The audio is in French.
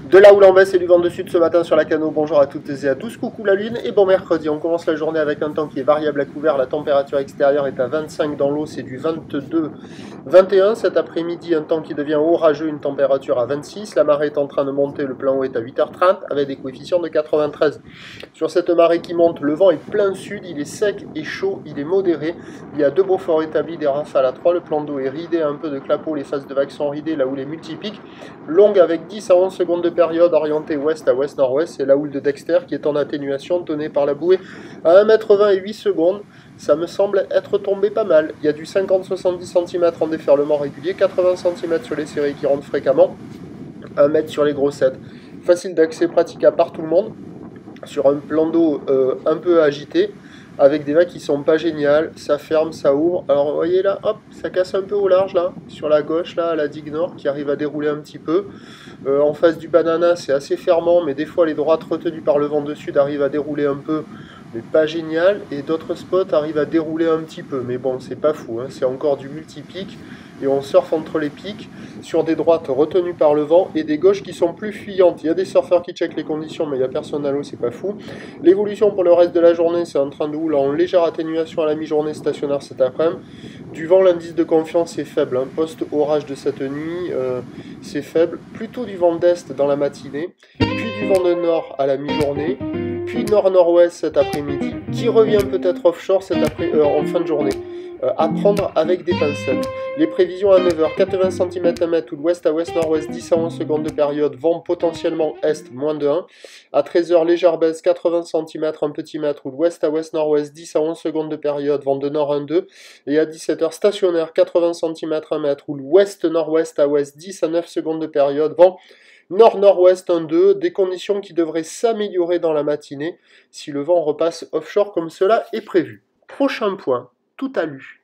De là où l'on baisse et du vent de sud ce matin sur la Cano, bonjour à toutes et à tous, coucou la lune et bon mercredi. On commence la journée avec un temps qui est variable à couvert, la température extérieure est à 25 dans l'eau, c'est du 22-21. Cet après-midi, un temps qui devient orageux, une température à 26, la marée est en train de monter, le plan haut est à 8h30 avec des coefficients de 93. Sur cette marée qui monte, le vent est plein sud, il est sec et chaud, il est modéré, il y a deux beaux forts établis, des rafales à 3, le plan d'eau est ridé, un peu de clapot, les phases de vagues sont ridées là où les multipiques, longue avec 10 à 11 secondes de période orientée ouest à ouest-nord-ouest, c'est la houle de Dexter qui est en atténuation, tenue par la bouée à 1,20 m et 8 secondes. Ça me semble être tombé pas mal. Il y a du 50-70 cm en déferlement régulier, 80 cm sur les séries qui rentrent fréquemment, 1 m sur les grossettes. Facile d'accès, praticable par tout le monde, sur un plan d'eau un peu agité, avec des vagues qui sont pas géniales, ça ferme, ça ouvre. Alors vous voyez là, hop, ça casse un peu au large là, sur la gauche là, à la digue nord, qui arrive à dérouler un petit peu. En face du banana, c'est assez fermant, mais des fois les droites retenues par le vent de sud arrivent à dérouler un peu, mais pas génial. Et d'autres spots arrivent à dérouler un petit peu, mais bon, c'est pas fou, hein, c'est encore du multi-pic. Et on surfe entre les pics sur des droites retenues par le vent et des gauches qui sont plus fuyantes. Il y a des surfeurs qui checkent les conditions, mais il n'y a personne à l'eau, c'est pas fou. L'évolution pour le reste de la journée, c'est un train de houle en légère atténuation à la mi-journée, stationnaire cet après-midi. Du vent, l'indice de confiance est faible. Hein. Post-orage de cette nuit, c'est faible. Plutôt du vent d'est dans la matinée, puis du vent de nord à la mi-journée, puis nord-nord-ouest cet après-midi, qui revient peut-être offshore en fin de journée. À prendre avec des pincettes. Les prévisions à 9h, 80 cm à mètre ou de ouest à ouest-nord-ouest, 10 à 11 secondes de période, vent potentiellement est, moins de 1. À 13h, légère baisse, 80 cm, un petit mètre ou de ouest à ouest-nord-ouest, 10 à 11 secondes de période, vent de nord 1-2. Et à 17h, stationnaire, 80 cm, 1 mètre ou de ouest-nord-ouest à ouest, 10 à 9 secondes de période, vent nord-nord-ouest 1-2, des conditions qui devraient s'améliorer dans la matinée si le vent repasse offshore comme cela est prévu. Prochain point, tout à lu.